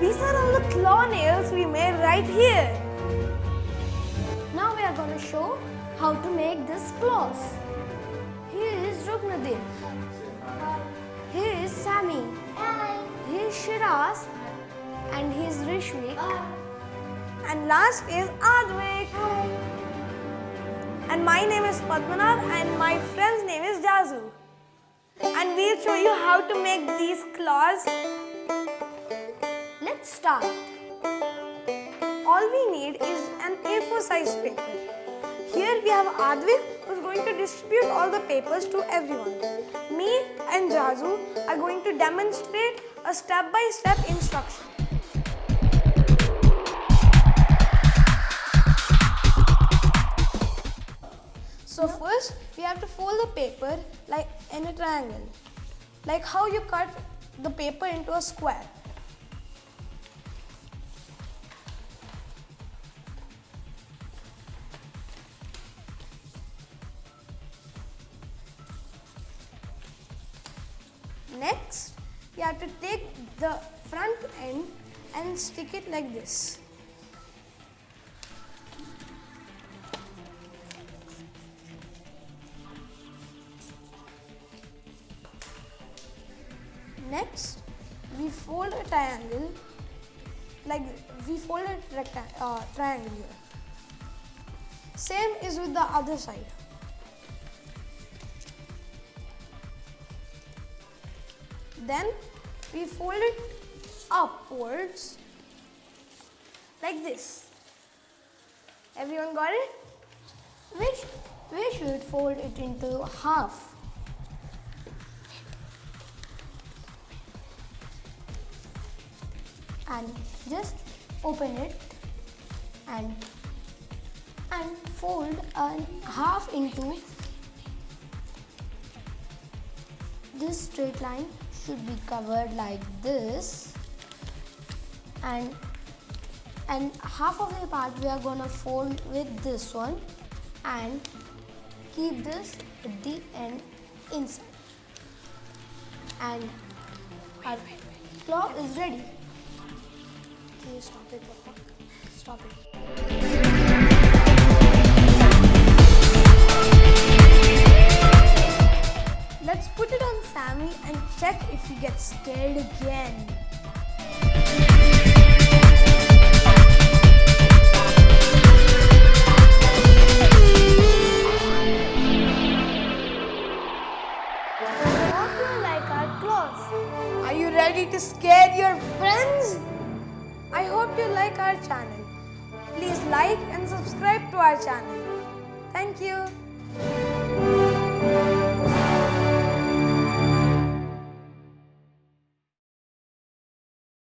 These are all the claw nails we made right here. Now we are going to show how to make this claws. Here is Ruknuddin. Here is Sammy. Here is Sheraaz. And here is Hrishwik. And last is Audvik. And my name is Padmanav and my friend's name is Jazu. And we'll show you how to make these claws. Let's start. All we need is an A4 size paper. Here we have Audvik who is going to distribute all the papers to everyone. Me and Jazu are going to demonstrate a step-by-step instruction. So first we have to fold the paper like in a triangle, like how you cut the paper into a square. Next, you have to take the front end and stick it like this. Next, we fold a triangle like we fold a triangle here. Same is with the other side. Then we fold it upwards like this. Everyone got it? We should fold it into half. And just open it and fold half into this straight line. Should be covered like this, and half of the part we are going to fold with this one and keep this at the end inside, and our claw is ready. Can you stop it, Papa? Stop it. Let's put it on Sammy and check if he gets scared again. I hope you like our claws. Are you ready to scare your friends? I hope you like our channel. Please like and subscribe to our channel. Thank you.